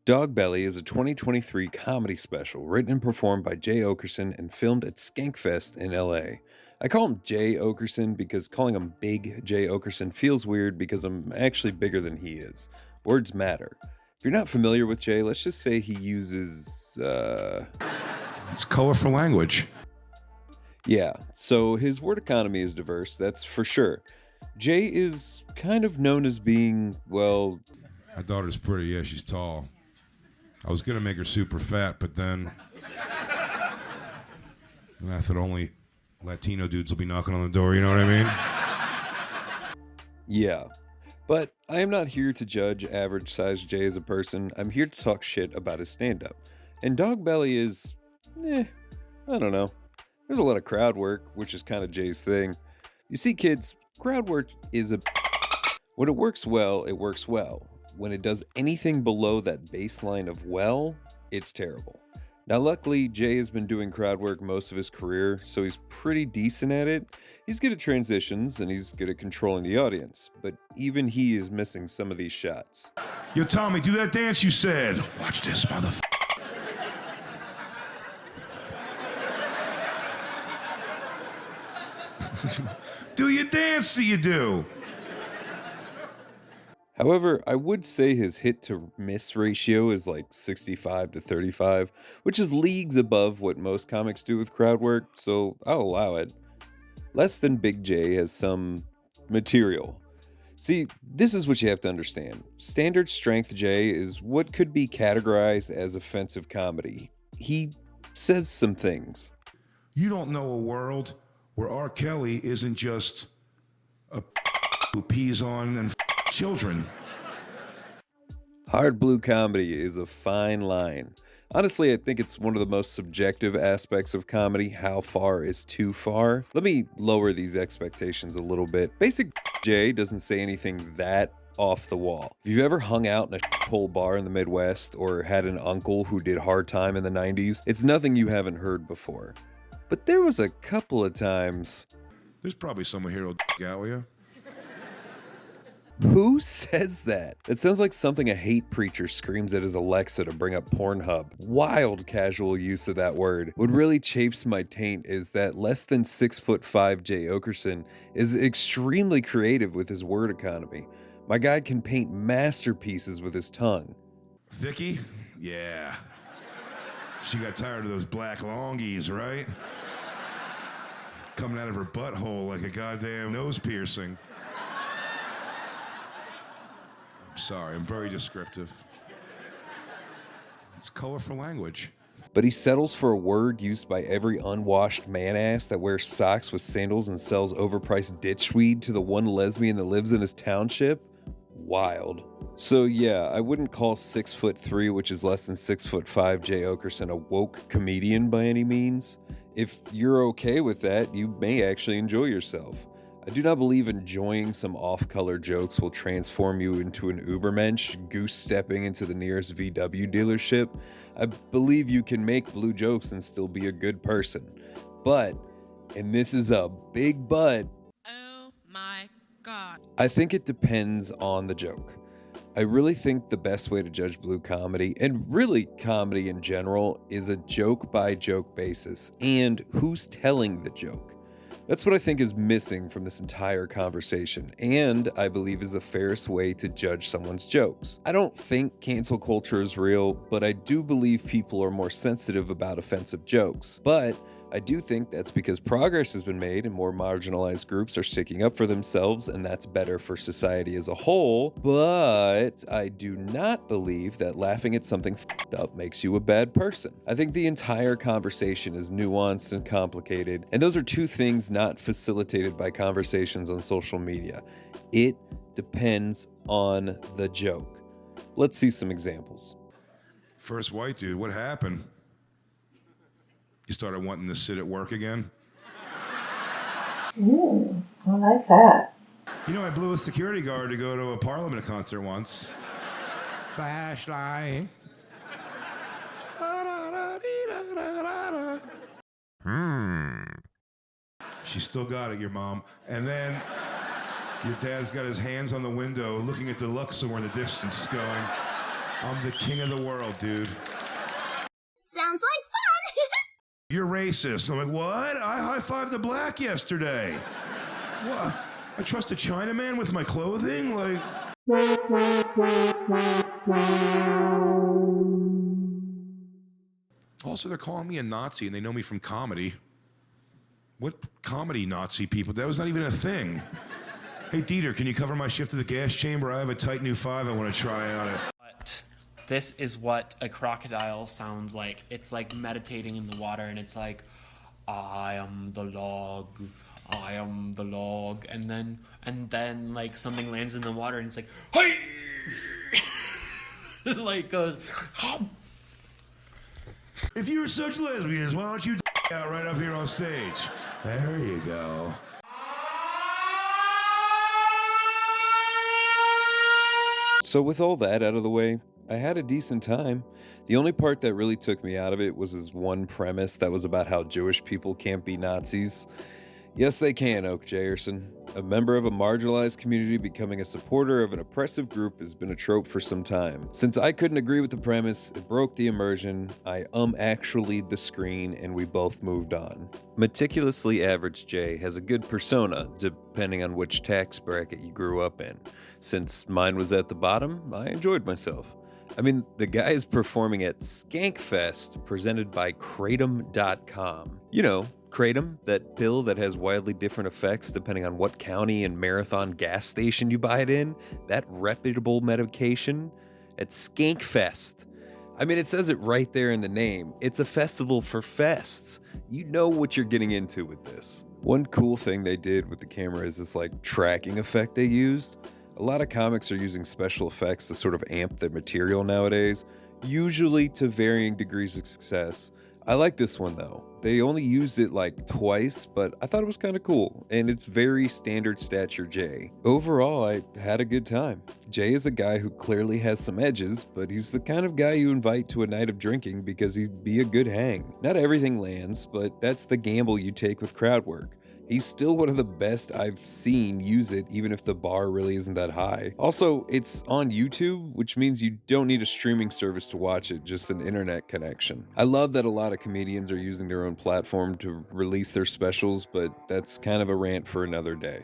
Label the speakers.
Speaker 1: Dogbelly is a 2023 comedy special written and performed by Jay Oakerson and filmed at Skankfest in LA. I call him Jay Oakerson because calling him Big Jay Oakerson feels weird because I'm actually bigger than he is. Words matter. If you're not familiar with Jay, let's just say he uses,
Speaker 2: It's colorful language.
Speaker 1: Yeah, so his word economy is diverse, that's for sure. Jay is kind of known as being, well,
Speaker 2: My daughter's pretty, yeah, she's tall. I was gonna make her super fat, but then I thought only Latino dudes will be knocking on the door, you know what I mean?
Speaker 1: yeah. But I am not here to judge average sized Jay as a person, I'm here to talk shit about his stand up. And Dogbelly is, I don't know. There's a lot of crowd work, which is kind of Jay's thing. You see, kids, crowd work is a. When it works well, it works well. When it does anything below that baseline of well, it's terrible. Now, luckily, Jay has been doing crowd work most of his career, so he's pretty decent at it. He's good at transitions, and he's good at controlling the audience, but even he is missing some of these shots.
Speaker 2: Yo, Tommy, do that dance you said. Watch this, motherfucker. Do your dance that you do.
Speaker 1: However, I would say his hit to miss ratio is like 65 to 35, which is leagues above what most comics do with crowd work, so I'll allow it. Less than Big J has some material. See, this is what you have to understand. Standard strength J is what could be categorized as offensive comedy. He says some things.
Speaker 2: You don't know a world where R. Kelly isn't just a who pees on and children.
Speaker 1: Hard blue comedy is a fine line. Honestly, I think it's one of the most subjective aspects of comedy. How far is too far? Let me lower these expectations a little bit. Basic J doesn't say anything that off the wall. If you've ever hung out in a hole bar in the Midwest or had an uncle who did hard time in the 90s, it's nothing you haven't heard before. But there was a couple of times.
Speaker 2: There's probably someone here who'll out with you.
Speaker 1: Who says that? It sounds like something a hate preacher screams at his Alexa to bring up Pornhub. Wild casual use of that word. What really chafes my taint is that less than 6'5" Jay Oakerson is extremely creative with his word economy. My guy can paint masterpieces with his tongue.
Speaker 2: Vicky? Yeah. She got tired of those black longies, right? Coming out of her butthole like a goddamn nose piercing. I'm sorry, I'm very descriptive. It's colorful language.
Speaker 1: But he settles for a word used by every unwashed man-ass that wears socks with sandals and sells overpriced ditchweed to the one lesbian that lives in his township? Wild. So yeah, I wouldn't call 6'3", which is less than 6'5", Jay Oakerson a woke comedian by any means. If you're okay with that, you may actually enjoy yourself. I do not believe enjoying some off-color jokes will transform you into an ubermensch, goose-stepping into the nearest VW dealership. I believe you can make blue jokes and still be a good person. But, and this is a big but,
Speaker 3: oh my god,
Speaker 1: I think it depends on the joke. I really think the best way to judge blue comedy, and really comedy in general, is a joke-by-joke basis, and who's telling the joke. That's what I think is missing from this entire conversation, and I believe is the fairest way to judge someone's jokes. I don't think cancel culture is real, but I do believe people are more sensitive about offensive jokes. But I do think that's because progress has been made and more marginalized groups are sticking up for themselves, and that's better for society as a whole. But I do not believe that laughing at something f***ed up makes you a bad person. I think the entire conversation is nuanced and complicated, and those are two things not facilitated by conversations on social media. It depends on the joke. Let's see some examples.
Speaker 2: First white dude, what happened? You started wanting to sit at work again?
Speaker 4: Ooh, I like that.
Speaker 2: You know, I blew a security guard to go to a Parliament concert once. Flashlight. She still got it, your mom. And then your dad's got his hands on the window looking at the Luxor in the distance going, I'm the king of the world, dude.
Speaker 5: Sounds like fun!
Speaker 2: You're racist. I'm like, what? I high-fived a black yesterday. What? I trust a Chinaman with my clothing? Like... Also, they're calling me a Nazi, and they know me from comedy. What comedy Nazi people? That was not even a thing. Hey, Dieter, can you cover my shift to the gas chamber? I have a tight new 5 I want to try on it.
Speaker 6: But this is what a crocodile sounds like. It's like meditating in the water, and it's like, I am the log, I am the log, and then like something lands in the water, and it's like, hey, like goes.
Speaker 2: If you were such lesbians, why don't you out right up here on stage? There you go.
Speaker 1: So with all that out of the way, I had a decent time. The only part that really took me out of it was his one premise that was about how Jewish people can't be Nazis. Yes, they can, Oakerson. A member of a marginalized community becoming a supporter of an oppressive group has been a trope for some time. Since I couldn't agree with the premise, it broke the immersion, I actually'd the screen, and we both moved on. Meticulously Average Jay has a good persona, depending on which tax bracket you grew up in. Since mine was at the bottom, I enjoyed myself. I mean, the guy is performing at Skankfest, presented by Kratom.com. You know, Kratom, that pill that has wildly different effects depending on what county and marathon gas station you buy it in, that reputable medication at Skankfest. I mean, it says it right there in the name. It's a festival for fests. You know what you're getting into with this. One cool thing they did with the camera is this like tracking effect they used. A lot of comics are using special effects to sort of amp their material nowadays, usually to varying degrees of success. I like this one though. They only used it like twice, but I thought it was kind of cool, and it's very standard stature Jay. Overall, I had a good time. Jay is a guy who clearly has some edges, but he's the kind of guy you invite to a night of drinking because he'd be a good hang. Not everything lands, but that's the gamble you take with crowd work. He's still one of the best I've seen use it, even if the bar really isn't that high. Also, it's on YouTube, which means you don't need a streaming service to watch it, just an internet connection. I love that a lot of comedians are using their own platform to release their specials, but that's kind of a rant for another day.